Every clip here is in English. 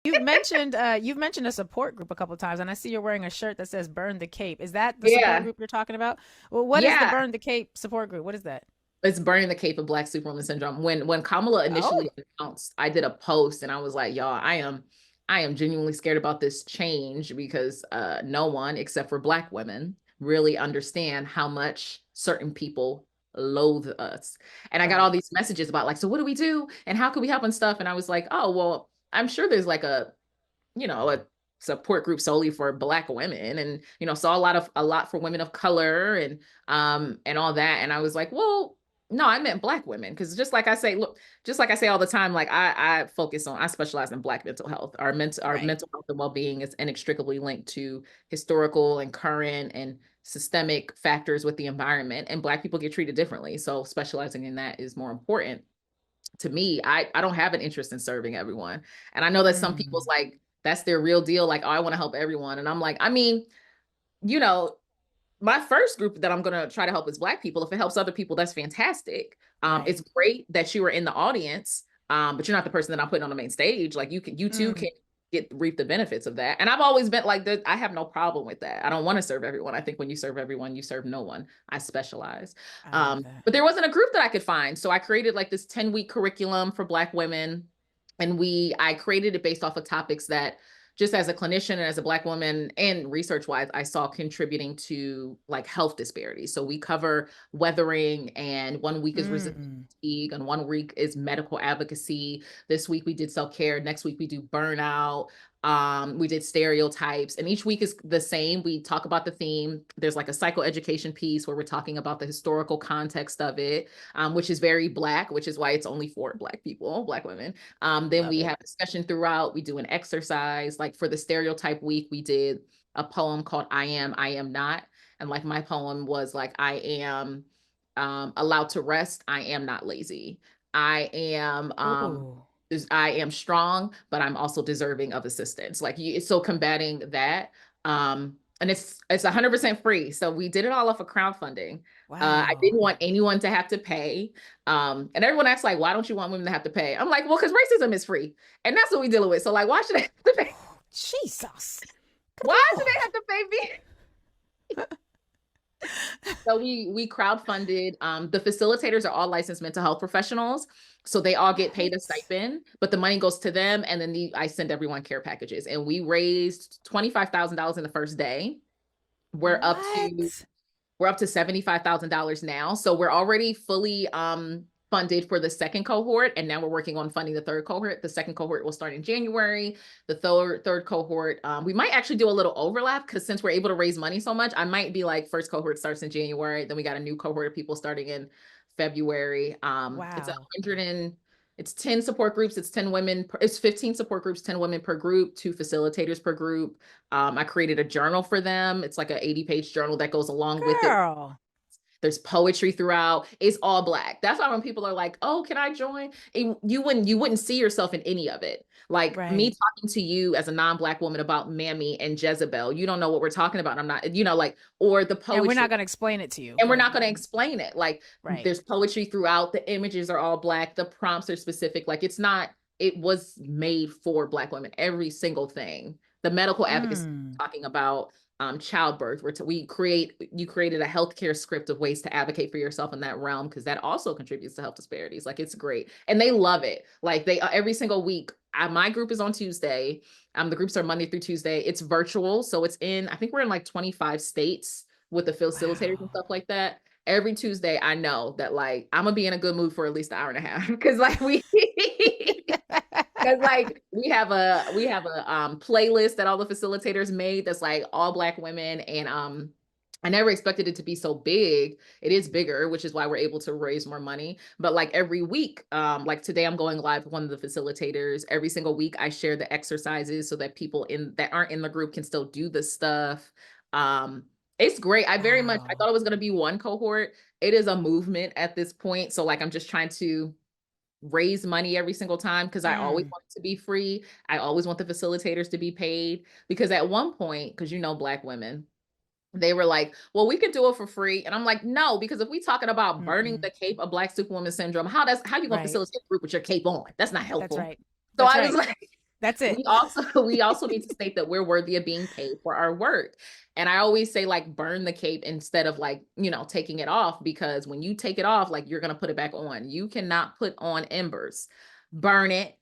You've mentioned a support group a couple of times, and I see you're wearing a shirt that says "Burn the Cape." Is that the support Yeah. group you're talking about? Well, what is the Yeah. Burn the Cape support group? What is that? It's burning the cape of Black Superwoman syndrome. When Kamala initially Oh, announced, I did a post and I was like, y'all, I am genuinely scared about this change because no one except for Black women really understand how much certain people loathe us. And I got all right. these messages about like, so what do we do? And how can we help and stuff? And I was like, oh, well, I'm sure there's like a support group solely for Black women, and saw a lot for women of color, and all that. And I was like, well, no, I meant Black women, because just like I say, look, just like I say all the time, like I specialize in Black mental health. Our Right. mental health and well-being is inextricably linked to historical and current and systemic factors with the environment, and Black people get treated differently, so specializing in that is more important to me. I don't have an interest in serving everyone. And I know that some people's Mm, like, that's their real deal. Like, oh, I want to help everyone. And I'm like, I mean, you know, my first group that I'm going to try to help is Black people. If it helps other people, that's fantastic. right. It's great that you are in the audience, but you're not the person that I'm putting on the main stage. Like, you too Mm, can reap the benefits of that. And I've always been like that. I have no problem with that. I don't want to serve everyone. I think when you serve everyone, you serve no one. I specialize. I love that. But there wasn't a group that I could find, so I created like this 10-week curriculum for Black women, and I created it based off of topics that, just as a clinician and as a Black woman and research wise, I saw contributing to like health disparities. So we cover weathering, and 1 week is resilience Mm, fatigue, and 1 week is medical advocacy. This week we did self-care. Next week we do burnout. We did stereotypes, and each week is the same. We talk about the theme. There's like a psychoeducation piece where we're talking about the historical context of it, which is very Black, which is why it's only for Black people, Black women. Then love we it. have discussion throughout. We do an exercise. Like for the stereotype week, we did a poem called I Am Not. And like my poem was like, I am allowed to rest. I am not lazy. I am Oh, I am strong, but I'm also deserving of assistance. Like so combating that. And it's 100% free. So we did it all off of crowdfunding. I wow. didn't want anyone to have to pay. And everyone acts like, why don't you want women to have to pay? I'm like, well, because racism is free. And that's what we dealing with. So like, why should they have to pay? Jesus. Good Why should they Lord. have to pay me? So we crowdfunded. The facilitators are all licensed mental health professionals, so they all get paid a What? stipend, but the money goes to them, and then I send everyone care packages. And we raised $25,000 in the first day. We're up to What? we're up to $75,000 now. So we're already fully funded for the second cohort. And now we're working on funding the third cohort. The second cohort will start in January. The third cohort, we might actually do a little overlap, because since we're able to raise money so much, I might be like, first cohort starts in January. Then we got a new cohort of people starting in February. It's a Wow. hundred and it's 10 support groups. It's 10 women. It's 15 support groups, 10 women per group, 2 facilitators per group. I created a journal for them. It's like an 80-page journal that goes along with it. Girl. There's poetry throughout. It's all Black. That's why when people are like, "Oh, can I join?" You wouldn't see yourself in any of it. Like me Right. talking to you as a non-Black woman about Mammy and Jezebel, you don't know what we're talking about. I'm not, like, or the And we're poetry, not going to explain it to you. and we're Right. not going to explain it. Like Right. there's poetry throughout. The images are all Black. The prompts are specific. Like it's not. It was made for Black women. Every single thing. The medical advocacy Mm. talking about childbirth. You created a healthcare script of ways to advocate for yourself in that realm, because that also contributes to health disparities. Like it's great, and they love it. Like they every single week. My group is on Tuesday. The groups are Monday through Tuesday. It's virtual, so it's in. I think we're in like 25 states with the facilitators and Wow. stuff like that. Every Tuesday, I know that like I'm gonna be in a good mood for at least an hour and a half, because like we because like we have a playlist that all the facilitators made that's like all Black women, and I never expected it to be so big. It is bigger, which is why we're able to raise more money. But like every week, like today I'm going live with one of the facilitators. Every single week I share the exercises so that people in that aren't in the group can still do the stuff. Um, it's great. I Wow. thought it was gonna be one cohort. It is a movement at this point. So like I'm just trying to raise money every single time, because I always Mm. want it to be free. I always want the facilitators to be paid, because at one point, because Black women, they were like, well, we could do it for free. And I'm like, no, because if we talking about burning Mm-mm. the cape of Black Superwoman syndrome, how you gonna Right. facilitate a group with your cape on? That's not That's helpful. right. So That's I was right. like, That's it. We also need to state that we're worthy of being paid for our work. And I always say like burn the cape instead of like, taking it off, because when you take it off, like you're going to put it back on. You cannot put on embers. Burn it.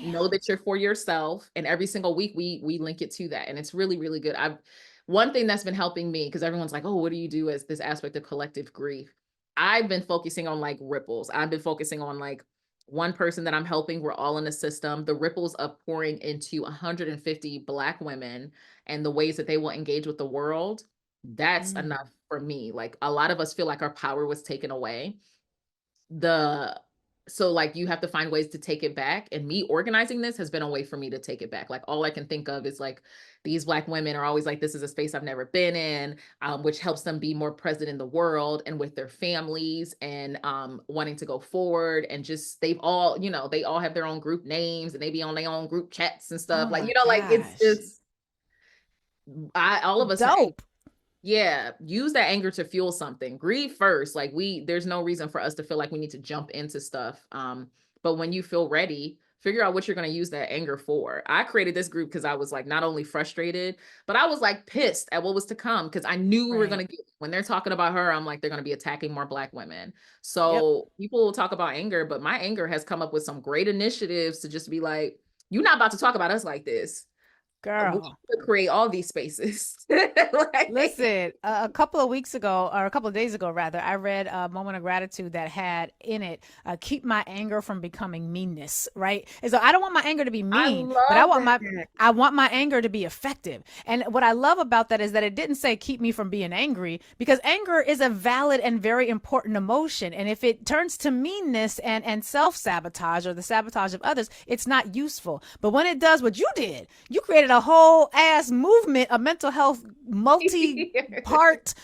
Know Damn. that you're for yourself, and every single week we link it to that, and it's really really good. I've One thing that's been helping me, because everyone's like, oh, what do you do as this aspect of collective grief? I've been focusing on like ripples. I've been focusing on like one person that I'm helping, we're all in the system, the ripples of pouring into 150 Black women and the ways that they will engage with the world. That's Mm. enough for me. Like a lot of us feel like our power was taken away. the so like you have to find ways to take it back, and me organizing this has been a way for me to take it back. Like all I can think of is like these Black women are always like, this is a space I've never been in, which helps them be more present in the world and with their families, and wanting to go forward, and just they've all, they all have their own group names, and they be on their own group chats and Oh stuff, like, my like it's gosh. just I all of us are, Dope. yeah, use that anger to fuel something. Grieve first. Like there's no reason for us to feel like we need to jump into stuff. But when you feel ready, figure out what you're going to use that anger for. I created this group because I was like not only frustrated, but I was like pissed at what was to come, because I knew we were Right. going to get, when they're talking about her, I'm like, they're going to be attacking more Black women. Yep. So people will talk about anger, but my anger has come up with some great initiatives to just be like, you're not about to talk about us like this. We Girl. need to create all these spaces. Like, Listen, a couple of weeks ago, or a couple of days ago, rather, I read a moment of gratitude that had in it, keep my anger from becoming meanness, right? And so I don't want my anger to be I mean, but love that. I want my anger to be effective. And what I love about that is that it didn't say keep me from being angry, because anger is a valid and very important emotion. And if it turns to meanness and self-sabotage or the sabotage of others, it's not useful. But when it does what you did, you created a whole ass movement, a mental health multi-part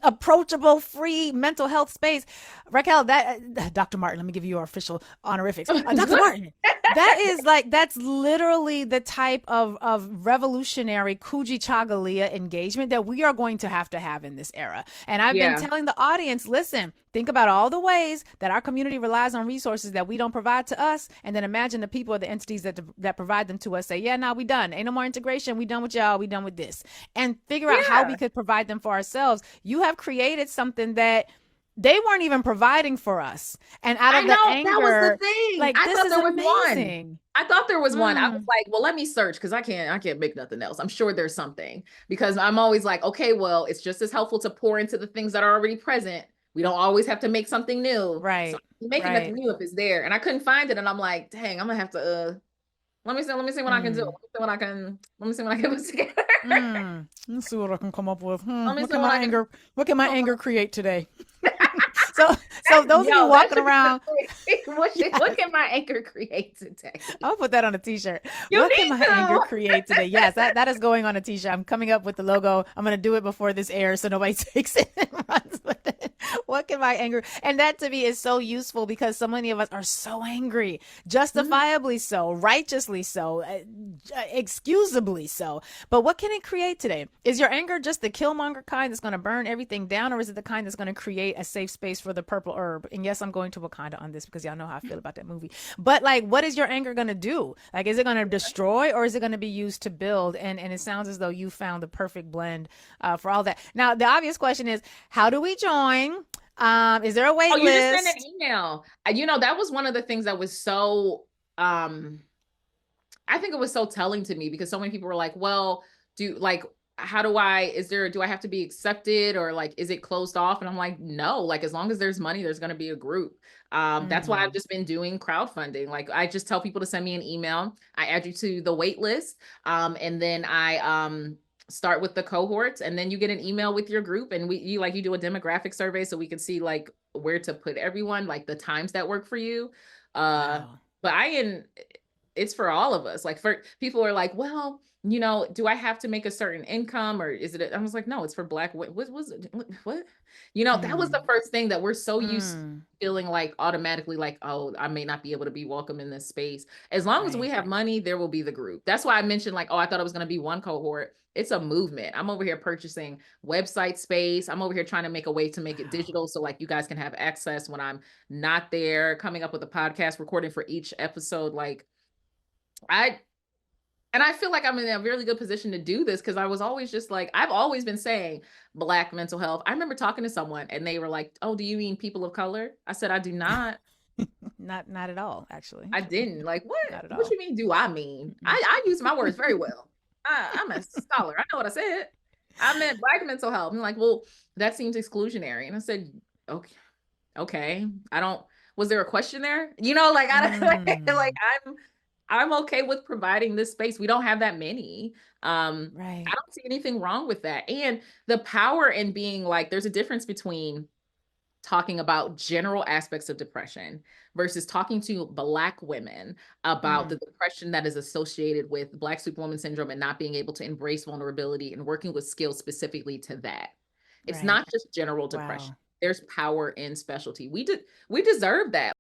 approachable free mental health space. Raquel, that Dr. Martin, let me give you your official honorifics. Dr. Martin, that is like, that's literally the type of revolutionary Kuji Chagalia engagement that we are going to have in this era. And I've been Yeah. telling the audience, listen, think about all the ways that our community relies on resources that we don't provide to us, and then imagine the people or the entities that provide them to us say, yeah, now we done. Ain't no more integration. We done with y'all. We done with this. And figure out how we Yeah. could provide them for ourselves. You have created something that they weren't even providing for us. And out I of the know, that was the anger, thing. like, I this thought is there was one. amazing. I thought there was one. I was Mm, like, well, let me search, because I can't make nothing else. I'm sure there's something, because I'm always like, okay, well, it's just as helpful to pour into the things that are already present. We don't always have to make something new. So right, I'm making nothing right. new if it's there. And I couldn't find it. And I'm like, dang, I'm gonna have to let me see what I can do. Mm, Let me see what I can put together. let's see what I can come up with. Let me What see can what my I can anger, what can my come anger up. create today? So those of you That walking should be the around, thing. What yes, can my anchor create today? I'll put that on a t-shirt. You What can need my anger to. create today? Yes, that is going on a t-shirt. I'm coming up with the logo. I'm going to do it before this airs so nobody takes it and runs with it. What can my anger? And that to me is so useful, because so many of us are so angry, Mhm. justifiably so, righteously so, excusably so. But what can it create today? Is your anger just the killmonger kind that's going to burn everything down, or is it the kind that's going to create a safe space for the purple herb? And yes, I'm going to Wakanda on this because y'all know how I feel about that movie. But like, what is your anger going to do? Like, is it going to destroy, or is it going to be used to build? And it sounds as though you found the perfect blend for all that. Now, the obvious question is, how do we join? Is there a Oh, wait you just send an list? email. That was one of the things that was so um I think it was so telling to me, because so many people were like, well, do like, how do do I have to be accepted, or like, is it closed off? And I'm like, no, like, as long as there's money, there's going to be a group. That's why I've Mm, just been doing crowdfunding. Like, I just tell people to send me an email. I add you to the wait list. And then I, start with the cohorts, and then you get an email with your group, and you do a demographic survey so we can see like where to put everyone, like the times that work for you. Uh, wow. but it's for all of us. Like, for people are like, well, do I have to make a certain income, or is it? I was like, no, it's for Black. What was it? What? That was the Mm, first thing that we're so used to mm, feeling like automatically like, oh, I may not be able to be welcome in this space. As long as we right. have money, there will be the group. That's why I mentioned like, oh, I thought it was going to be one cohort. It's a movement. I'm over here purchasing website space. I'm over here trying to make a way to make it Wow. digital, so like you guys can have access when I'm not there, coming up with a podcast recording for each episode. Like, And I feel like I'm in a really good position to do this because I was always just like, I've always been saying Black mental health. I remember talking to someone and they were like, "Oh, do you mean people of color?" I said, "I do not. Not at all, actually. I didn't." Like, what? Not at What all. you mean? Do I mean? Mm-mm. I use my words very well. I'm a scholar. I know what I said. I meant Black mental health. I'm like, well, that seems exclusionary. And I said, okay, okay. I don't. Was there a question there? Like I don't like Mm, I'm okay with providing this space. We don't have that many. I right. don't see anything wrong with that. And the power in being like, there's a difference between talking about general aspects of depression versus talking to Black women about the Mm, depression that is associated with Black Superwoman syndrome and not being able to embrace vulnerability and working with skills specifically to that. It's right. not just general depression. Wow. There's power in specialty. We deserve that.